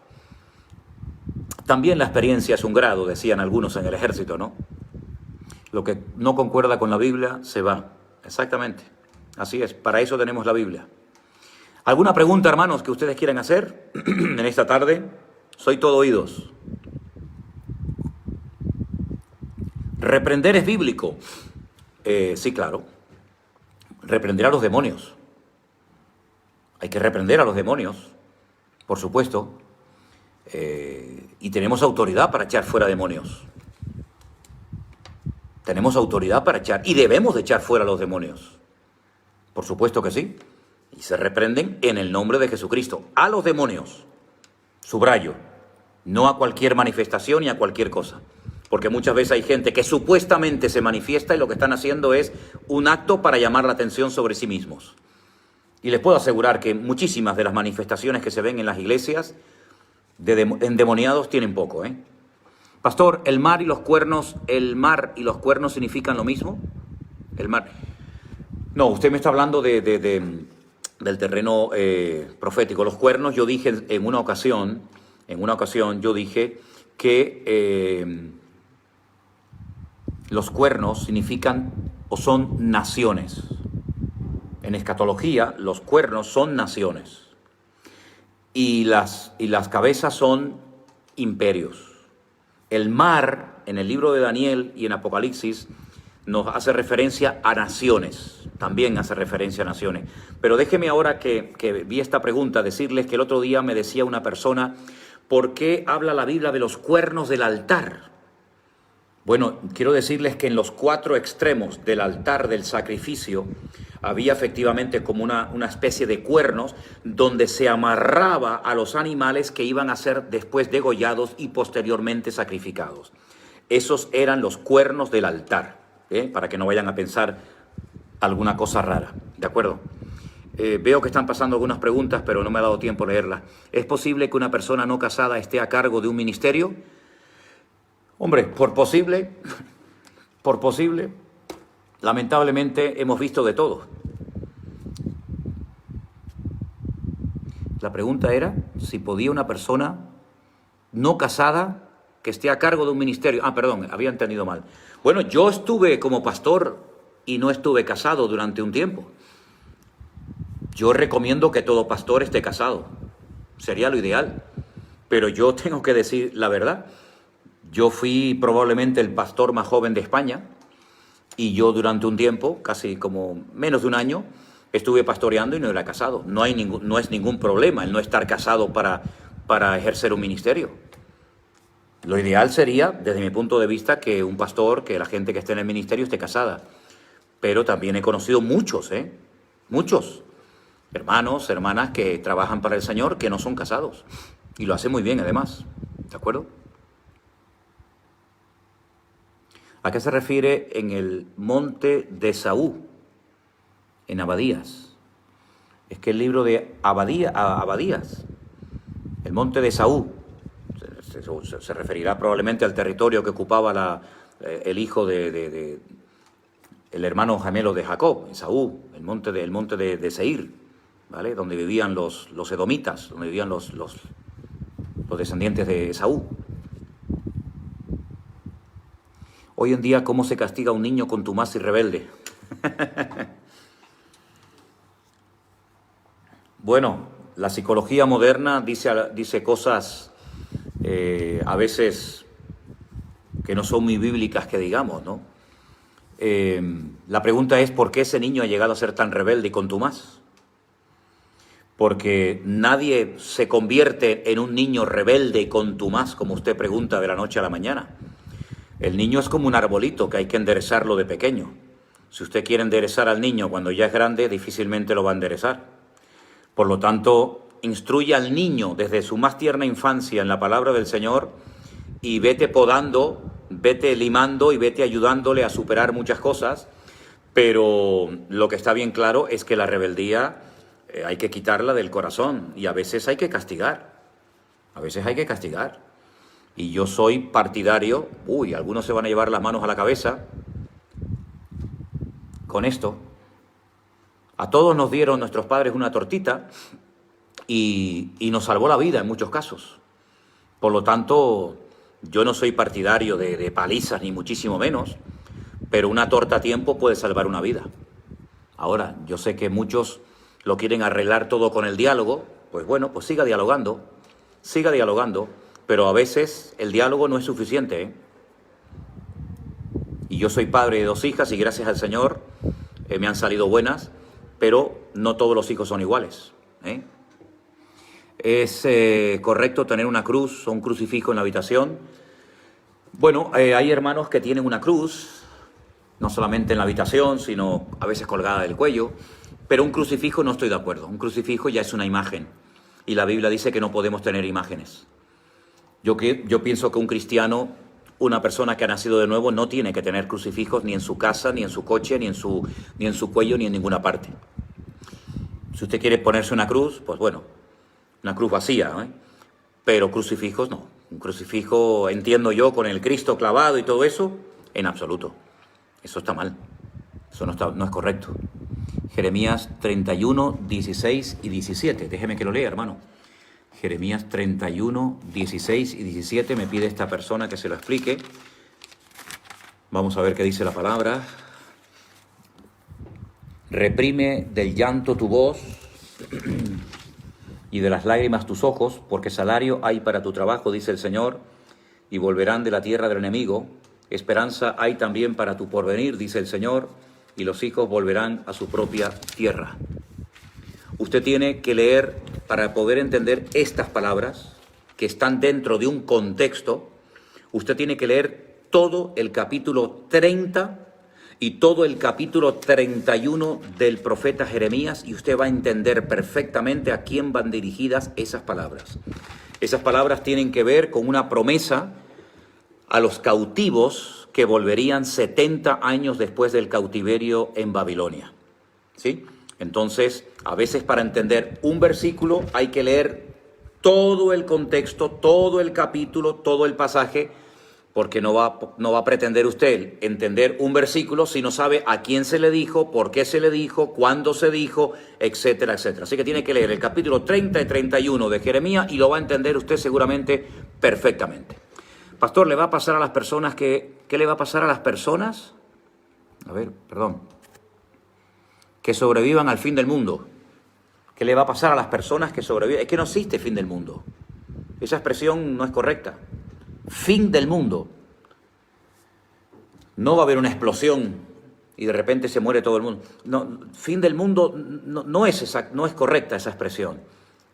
También la experiencia es un grado, decían algunos en el ejército, ¿no? Lo que no concuerda con la Biblia se va. Exactamente. Así es. Para eso tenemos la Biblia. ¿Alguna pregunta, hermanos, que ustedes quieran hacer en esta tarde? Soy todo oídos. ¿Reprender es bíblico? Sí, claro. Reprender a los demonios. Hay que reprender a los demonios, por supuesto. Y tenemos autoridad para echar fuera demonios. Tenemos autoridad para echar, y debemos de echar fuera a los demonios. Por supuesto que sí. Y se reprenden en el nombre de Jesucristo. A los demonios. Subrayo. No a cualquier manifestación y a cualquier cosa. Porque muchas veces hay gente que supuestamente se manifiesta y lo que están haciendo es un acto para llamar la atención sobre sí mismos. Y les puedo asegurar que muchísimas de las manifestaciones que se ven en las iglesias de endemoniados tienen poco, ¿eh? Pastor, ¿el mar y los cuernos significan lo mismo? El mar. No, usted me está hablando del terreno profético. Los cuernos, yo dije en una ocasión yo dije que los cuernos significan o son naciones. En escatología, los cuernos son naciones. Y las cabezas son imperios. El mar, en el libro de Daniel y en Apocalipsis, nos hace referencia a naciones. También hace referencia a naciones. Pero déjeme ahora que vi esta pregunta, decirles que el otro día me decía una persona, ¿por qué habla la Biblia de los cuernos del altar? Bueno, quiero decirles que en los 4 extremos del altar del sacrificio había efectivamente como una especie de cuernos donde se amarraba a los animales que iban a ser después degollados y posteriormente sacrificados. Esos eran los cuernos del altar, para que no vayan a pensar alguna cosa rara, ¿de acuerdo? Veo que están pasando algunas preguntas, pero no me ha dado tiempo a leerlas. ¿Es posible que una persona no casada esté a cargo de un ministerio? Hombre, por posible, lamentablemente hemos visto de todo. La pregunta era si podía una persona no casada que esté a cargo de un ministerio. Ah, perdón, había entendido mal. Bueno, yo estuve como pastor y no estuve casado durante un tiempo. Yo recomiendo que todo pastor esté casado. Sería lo ideal. Pero yo tengo que decir la verdad. Yo fui probablemente el pastor más joven de España y yo durante un tiempo, casi como menos de un año, estuve pastoreando y no era casado. No es ningún problema el no estar casado para ejercer un ministerio. Lo ideal sería, desde mi punto de vista, que un pastor, que la gente que esté en el ministerio esté casada. Pero también he conocido muchos, muchos hermanos, hermanas que trabajan para el Señor que no son casados. Y lo hacen muy bien además, ¿de acuerdo? ¿A qué se refiere en el monte de Esaú, en Abadías? Es que el libro de Abadías, el monte de Esaú, se referirá probablemente al territorio que ocupaba el hijo el hermano gemelo de Jacob, Esaú, el monte de Seir, ¿vale? Donde vivían los edomitas, donde vivían los descendientes de Esaú. Hoy en día, ¿cómo se castiga a un niño contumaz y rebelde? Bueno, la psicología moderna dice cosas a veces que no son muy bíblicas, que digamos, ¿no? La pregunta es, ¿por qué ese niño ha llegado a ser tan rebelde y contumaz? Porque nadie se convierte en un niño rebelde y contumaz, como usted pregunta, de la noche a la mañana. El niño es como un arbolito que hay que enderezarlo de pequeño. Si usted quiere enderezar al niño cuando ya es grande, difícilmente lo va a enderezar. Por lo tanto, instruye al niño desde su más tierna infancia en la palabra del Señor y vete podando, vete limando y vete ayudándole a superar muchas cosas. Pero lo que está bien claro es que la rebeldía hay que quitarla del corazón y a veces hay que castigar. A veces hay que castigar. Y yo soy partidario, algunos se van a llevar las manos a la cabeza con esto. A todos nos dieron nuestros padres una tortita y nos salvó la vida en muchos casos. Por lo tanto, yo no soy partidario de palizas, ni muchísimo menos, pero una torta a tiempo puede salvar una vida. Ahora, yo sé que muchos lo quieren arreglar todo con el diálogo, pues bueno, pues siga dialogando, pero a veces el diálogo no es suficiente, Y yo soy padre de 2 hijas y gracias al Señor me han salido buenas, pero no todos los hijos son iguales, ¿Es correcto tener una cruz o un crucifijo en la habitación? Bueno, hay hermanos que tienen una cruz, no solamente en la habitación, sino a veces colgada del cuello, pero un crucifijo no estoy de acuerdo. Un crucifijo ya es una imagen y la Biblia dice que no podemos tener imágenes. Yo pienso que un cristiano, una persona que ha nacido de nuevo, no tiene que tener crucifijos ni en su casa, ni en su coche, ni en su cuello, ni en ninguna parte. Si usted quiere ponerse una cruz, pues bueno, una cruz vacía, pero crucifijos no. Un crucifijo, entiendo yo, con el Cristo clavado y todo eso, en absoluto. Eso está mal. Eso no es correcto. Jeremías 31, 16 y 17. Déjeme que lo lea, hermano. Jeremías 31, 16 y 17. Me pide esta persona que se lo explique. Vamos a ver qué dice la palabra. Reprime del llanto tu voz y de las lágrimas tus ojos, porque salario hay para tu trabajo, dice el Señor, y volverán de la tierra del enemigo. Esperanza hay también para tu porvenir, dice el Señor, y los hijos volverán a su propia tierra. Usted tiene que leer para poder entender estas palabras que están dentro de un contexto. Usted tiene que leer todo el capítulo 30 y todo el capítulo 31 del profeta Jeremías y usted va a entender perfectamente a quién van dirigidas esas palabras. Esas palabras tienen que ver con una promesa a los cautivos que volverían 70 años después del cautiverio en Babilonia. ¿Sí? Entonces, a veces para entender un versículo hay que leer todo el contexto, todo el capítulo, todo el pasaje, porque no va a pretender usted entender un versículo si no sabe a quién se le dijo, por qué se le dijo, cuándo se dijo, etcétera, etcétera. Así que tiene que leer el capítulo 30 y 31 de Jeremías y lo va a entender usted seguramente perfectamente. Pastor, ¿le va a pasar a las personas ¿qué le va a pasar a las personas? Que sobrevivan al fin del mundo. ¿Qué le va a pasar a las personas que sobreviven? Es que no existe fin del mundo. Esa expresión no es correcta. Fin del mundo. No va a haber una explosión y de repente se muere todo el mundo. No, fin del mundo no es correcta esa expresión.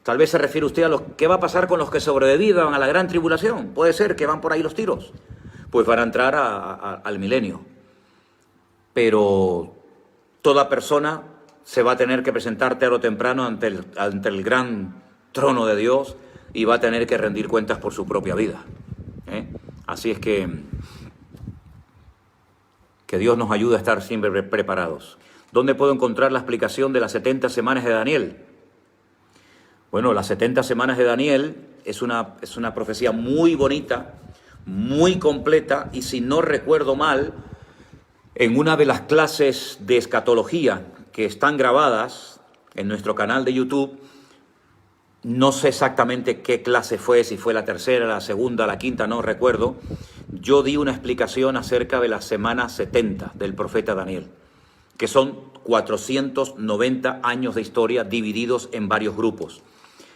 Tal vez se refiere usted a qué va a pasar con los que sobrevivan a la gran tribulación. Puede ser que van por ahí los tiros. Pues van a entrar al milenio. Pero toda persona se va a tener que presentar tarde o temprano ante el gran trono de Dios y va a tener que rendir cuentas por su propia vida. Así es que Dios nos ayude a estar siempre preparados. ¿Dónde puedo encontrar la explicación de las 70 semanas de Daniel? Bueno, las 70 semanas de Daniel es una profecía muy bonita, muy completa, y si no recuerdo mal, en una de las clases de escatología que están grabadas en nuestro canal de YouTube, no sé exactamente qué clase fue, si fue la tercera, la segunda, la quinta, no recuerdo. Yo di una explicación acerca de las semanas 70 del profeta Daniel, que son 490 años de historia divididos en varios grupos.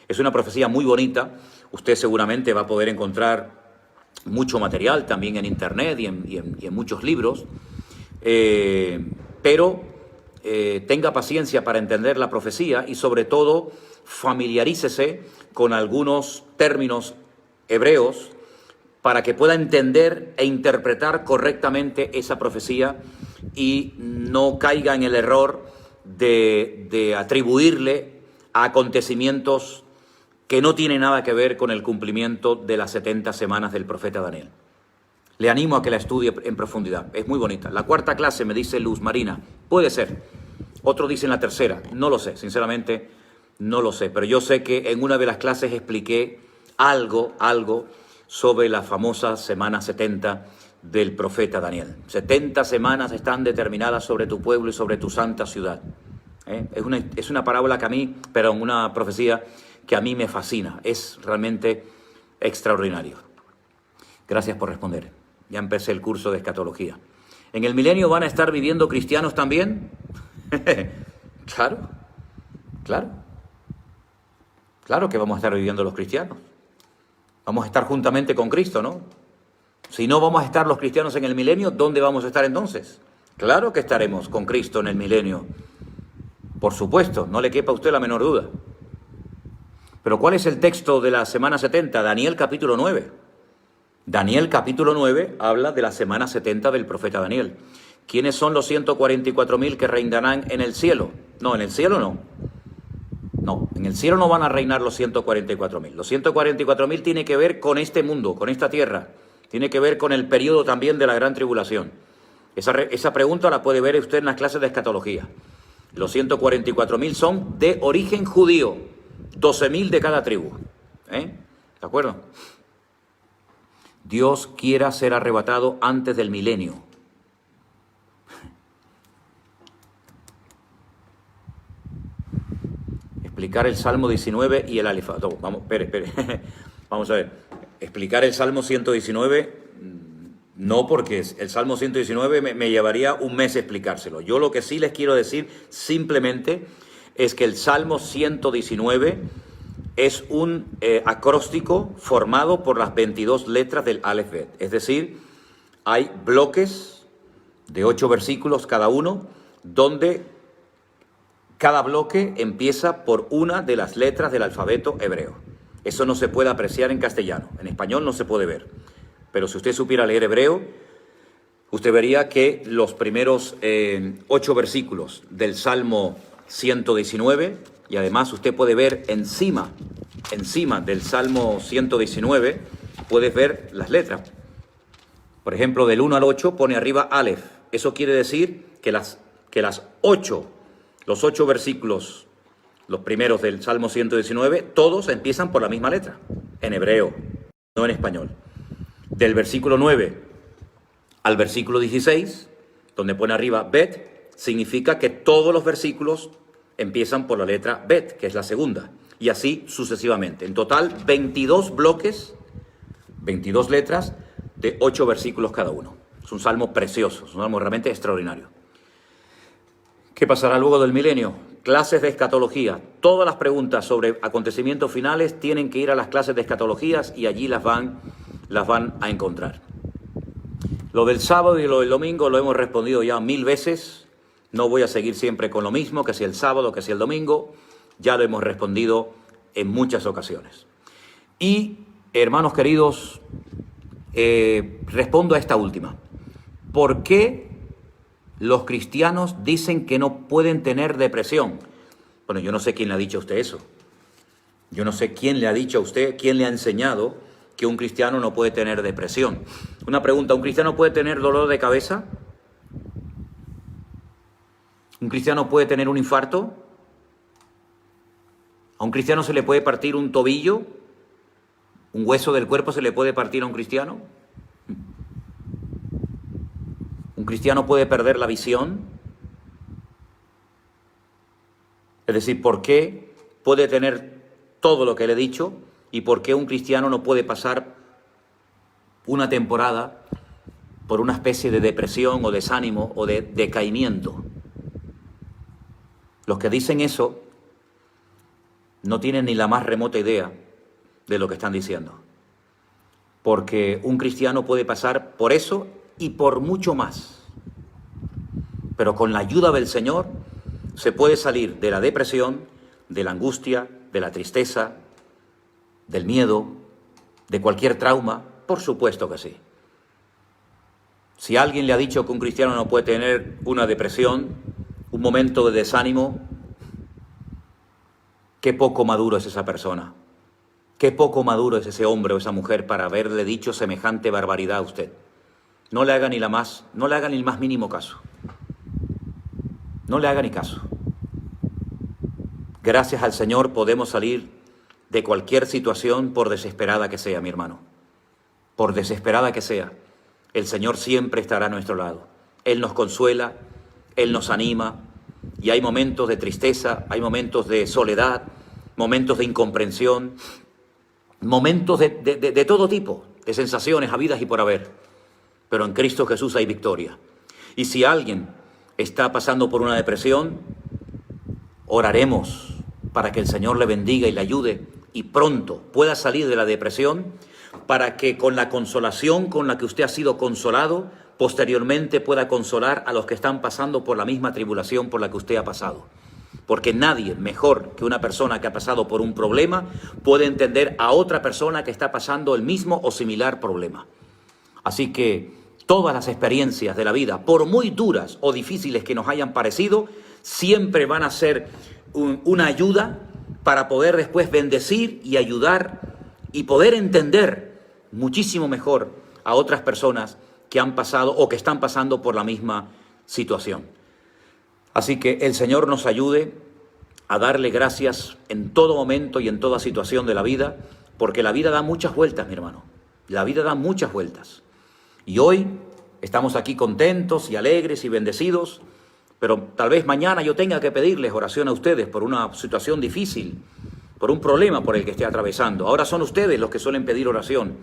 Es una profecía muy bonita. Usted seguramente va a poder encontrar mucho material también en internet y en muchos libros, pero tenga paciencia para entender la profecía y sobre todo familiarícese con algunos términos hebreos para que pueda entender e interpretar correctamente esa profecía y no caiga en el error de atribuirle a acontecimientos que no tienen nada que ver con el cumplimiento de las 70 semanas del profeta Daniel. Le animo a que la estudie en profundidad, es muy bonita. La cuarta clase, me dice Luz Marina, puede ser. Otros dicen la tercera, no lo sé, sinceramente no lo sé. Pero yo sé que en una de las clases expliqué algo sobre la famosa semana 70 del profeta Daniel. 70 semanas están determinadas sobre tu pueblo y sobre tu santa ciudad. Es una parábola una profecía que a mí me fascina. Es realmente extraordinario. Gracias por responder. Ya empecé el curso de escatología. ¿En el milenio van a estar viviendo cristianos también? Claro que vamos a estar viviendo los cristianos. Vamos a estar juntamente con Cristo, ¿no? Si no vamos a estar los cristianos en el milenio, ¿dónde vamos a estar entonces? Claro que estaremos con Cristo en el milenio. Por supuesto, no le quepa a usted la menor duda. Pero ¿cuál es el texto de la semana 70? Daniel capítulo 9. Daniel capítulo 9 habla de la semana 70 del profeta Daniel. ¿Quiénes son los 144.000 que reinarán en el cielo? No, en el cielo no. No, en el cielo no van a reinar los 144.000. Los 144.000 tiene que ver con este mundo, con esta tierra. Tiene que ver con el periodo también de la gran tribulación. Esa pregunta la puede ver usted en las clases de escatología. Los 144.000 son de origen judío. 12.000 de cada tribu. ¿De acuerdo? Dios quiera ser arrebatado antes del milenio. Explicar el Salmo 19 y el Alifat. No, vamos, espere. Vamos a ver. Explicar el Salmo 119, no, porque el Salmo 119 me llevaría un mes explicárselo. Yo lo que sí les quiero decir simplemente es que el Salmo 119 es un acróstico formado por las 22 letras del Aleph Bet. Es decir, hay bloques de 8 versículos cada uno, donde cada bloque empieza por una de las letras del alfabeto hebreo. Eso no se puede apreciar en castellano. En español no se puede ver. Pero si usted supiera leer hebreo, usted vería que los primeros 8 versículos del Salmo 119, y además usted puede ver encima del Salmo 119, puedes ver las letras. Por ejemplo, del 1 al 8 pone arriba Aleph. Eso quiere decir que los 8 versículos, los primeros del Salmo 119, todos empiezan por la misma letra, en hebreo, no en español. Del versículo 9 al versículo 16, donde pone arriba Bet, significa que todos los versículos empiezan por la letra Bet, que es la segunda, y así sucesivamente. En total, 22 bloques, 22 letras de 8 versículos cada uno. Es un salmo precioso, es un salmo realmente extraordinario. ¿Qué pasará luego del milenio? Clases de escatología. Todas las preguntas sobre acontecimientos finales tienen que ir a las clases de escatologías y allí las van a encontrar. Lo del sábado y lo del domingo lo hemos respondido ya 1000 veces. No voy a seguir siempre con lo mismo, que si el sábado, que si el domingo. Ya lo hemos respondido en muchas ocasiones. Y, hermanos queridos, respondo a esta última. ¿Por qué los cristianos dicen que no pueden tener depresión? Bueno, yo no sé quién le ha dicho a usted eso. Yo no sé quién le ha dicho a usted, quién le ha enseñado que un cristiano no puede tener depresión. Una pregunta, ¿un cristiano puede tener dolor de cabeza? ¿Un cristiano puede tener un infarto? ¿A un cristiano se le puede partir un tobillo? ¿Un hueso del cuerpo se le puede partir a un cristiano? ¿Un cristiano puede perder la visión? Es decir, ¿por qué puede tener todo lo que le he dicho y por qué un cristiano no puede pasar una temporada por una especie de depresión o desánimo o de decaimiento? Los que dicen eso no tienen ni la más remota idea de lo que están diciendo. Porque un cristiano puede pasar por eso y por mucho más. Pero con la ayuda del Señor se puede salir de la depresión, de la angustia, de la tristeza, del miedo, de cualquier trauma. Por supuesto que sí. Si alguien le ha dicho que un cristiano no puede tener una depresión, un momento de desánimo, qué poco maduro es esa persona. Qué poco maduro es ese hombre o esa mujer para haberle dicho semejante barbaridad a usted. No le haga ni el más mínimo caso. No le haga ni caso. Gracias al Señor podemos salir de cualquier situación, por desesperada que sea, mi hermano. Por desesperada que sea, el Señor siempre estará a nuestro lado. Él nos consuela, Él nos anima, y hay momentos de tristeza, hay momentos de soledad, momentos de incomprensión, momentos de todo tipo, de sensaciones habidas y por haber. Pero en Cristo Jesús hay victoria. Y si alguien está pasando por una depresión, oraremos para que el Señor le bendiga y le ayude y pronto pueda salir de la depresión, para que con la consolación con la que usted ha sido consolado, posteriormente pueda consolar a los que están pasando por la misma tribulación por la que usted ha pasado. Porque nadie mejor que una persona que ha pasado por un problema puede entender a otra persona que está pasando el mismo o similar problema. Así que todas las experiencias de la vida, por muy duras o difíciles que nos hayan parecido, siempre van a ser una ayuda para poder después bendecir y ayudar y poder entender muchísimo mejor a otras personas que han pasado o que están pasando por la misma situación. Así que el Señor nos ayude a darle gracias en todo momento y en toda situación de la vida, porque la vida da muchas vueltas, mi hermano. La vida da muchas vueltas. Y hoy estamos aquí contentos y alegres y bendecidos, pero tal vez mañana yo tenga que pedirles oración a ustedes por una situación difícil, por un problema por el que esté atravesando. Ahora son ustedes los que suelen pedir oración,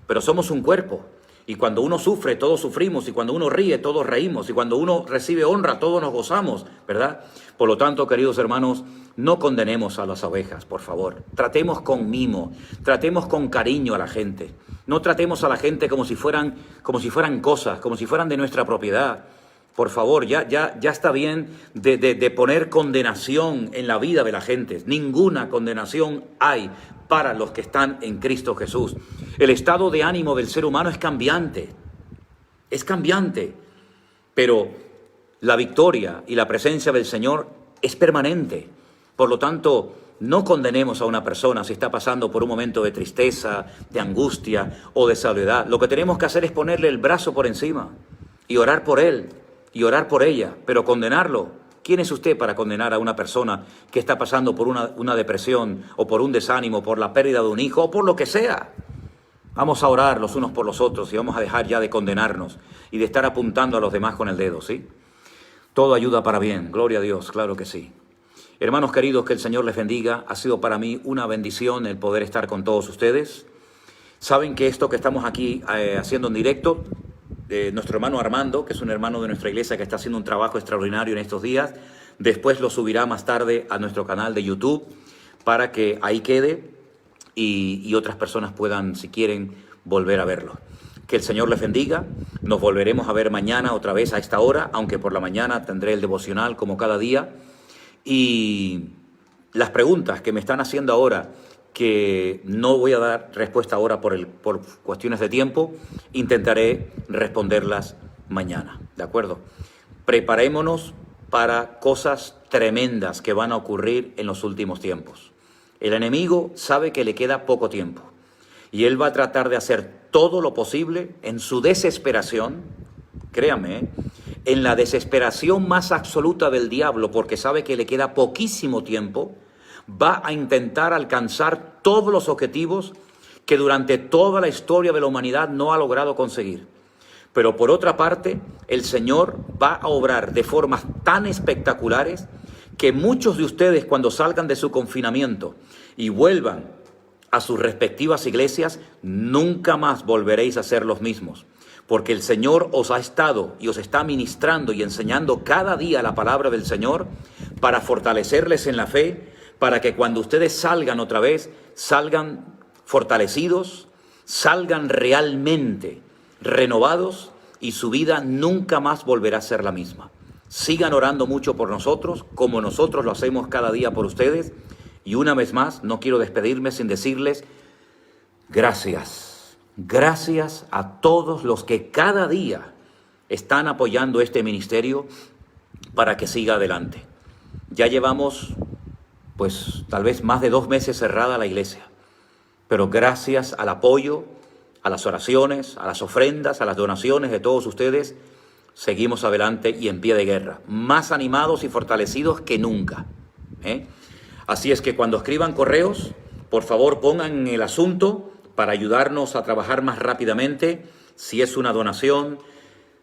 pero somos un cuerpo. Y cuando uno sufre, todos sufrimos. Y cuando uno ríe, todos reímos. Y cuando uno recibe honra, todos nos gozamos, ¿verdad? Por lo tanto, queridos hermanos, no condenemos a las ovejas, por favor. Tratemos con mimo, tratemos con cariño a la gente. No tratemos a la gente como si fueran cosas, como si fueran de nuestra propiedad. Por favor, ya está bien de poner condenación en la vida de la gente. Ninguna condenación hay para los que están en Cristo Jesús. El estado de ánimo del ser humano es cambiante. es cambiante, pero la victoria y la presencia del Señor es permanente. Por lo tanto, no condenemos a una persona si está pasando por un momento de tristeza, de angustia o de soledad. Lo que tenemos que hacer es ponerle el brazo por encima y orar por él y orar por ella, pero condenarlo. ¿Quién es usted para condenar a una persona que está pasando por una depresión o por un desánimo, por la pérdida de un hijo o por lo que sea? Vamos a orar los unos por los otros y vamos a dejar ya de condenarnos y de estar apuntando a los demás con el dedo, ¿sí? Todo ayuda para bien, gloria a Dios, claro que sí. Hermanos queridos, que el Señor les bendiga. Ha sido para mí una bendición el poder estar con todos ustedes. Saben que esto que estamos aquí haciendo en directo, nuestro hermano Armando, que es un hermano de nuestra iglesia que está haciendo un trabajo extraordinario en estos días, después lo subirá más tarde a nuestro canal de YouTube para que ahí quede y otras personas puedan, si quieren, volver a verlo. Que el Señor les bendiga. Nos volveremos a ver mañana otra vez a esta hora, aunque por la mañana tendré el devocional como cada día. Y las preguntas que me están haciendo ahora, que no voy a dar respuesta ahora por cuestiones de tiempo, intentaré responderlas mañana, ¿de acuerdo? Preparémonos para cosas tremendas que van a ocurrir en los últimos tiempos. El enemigo sabe que le queda poco tiempo y él va a tratar de hacer todo lo posible en su desesperación, créame, en la desesperación más absoluta del diablo, porque sabe que le queda poquísimo tiempo, va a intentar alcanzar todos los objetivos que durante toda la historia de la humanidad no ha logrado conseguir. Pero por otra parte, el Señor va a obrar de formas tan espectaculares que muchos de ustedes, cuando salgan de su confinamiento y vuelvan a sus respectivas iglesias, nunca más volveréis a ser los mismos. Porque el Señor os ha estado y os está ministrando y enseñando cada día la palabra del Señor para fortalecerles en la fe, para que cuando ustedes salgan otra vez, salgan fortalecidos, salgan realmente renovados y su vida nunca más volverá a ser la misma. Sigan orando mucho por nosotros, como nosotros lo hacemos cada día por ustedes. Y una vez más, no quiero despedirme sin decirles gracias. Gracias a todos los que cada día están apoyando este ministerio para que siga adelante. Ya llevamos, pues, tal vez más de 2 meses cerrada la iglesia, pero gracias al apoyo, a las oraciones, a las ofrendas, a las donaciones de todos ustedes, seguimos adelante y en pie de guerra, más animados y fortalecidos que nunca, ¿eh? Así es que cuando escriban correos, por favor pongan el asunto para ayudarnos a trabajar más rápidamente, si es una donación,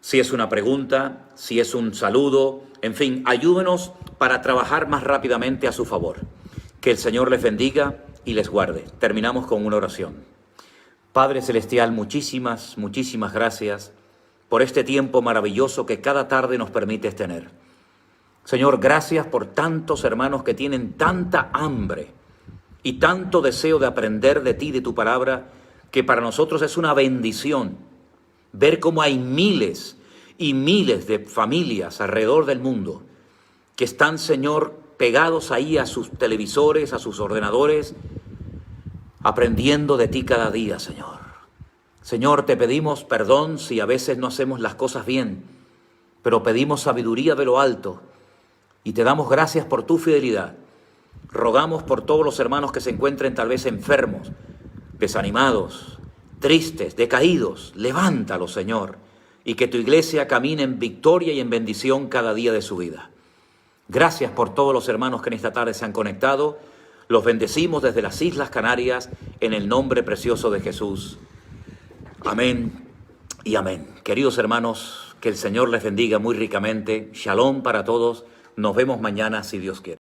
si es una pregunta, si es un saludo, en fin, ayúdenos para trabajar más rápidamente a su favor. Que el Señor les bendiga y les guarde. Terminamos con una oración. Padre Celestial, muchísimas, muchísimas gracias por este tiempo maravilloso que cada tarde nos permites tener. Señor, gracias por tantos hermanos que tienen tanta hambre y tanto deseo de aprender de ti, de tu palabra, que para nosotros es una bendición ver cómo hay miles y miles de familias alrededor del mundo que están, Señor, pegados ahí a sus televisores, a sus ordenadores, aprendiendo de ti cada día, Señor. Señor, te pedimos perdón si a veces no hacemos las cosas bien, pero pedimos sabiduría de lo alto y te damos gracias por tu fidelidad. Rogamos por todos los hermanos que se encuentren tal vez enfermos, desanimados, tristes, decaídos. Levántalos, Señor, y que tu iglesia camine en victoria y en bendición cada día de su vida. Gracias por todos los hermanos que en esta tarde se han conectado. Los bendecimos desde las Islas Canarias en el nombre precioso de Jesús. Amén y amén. Queridos hermanos, que el Señor les bendiga muy ricamente. Shalom para todos. Nos vemos mañana si Dios quiere.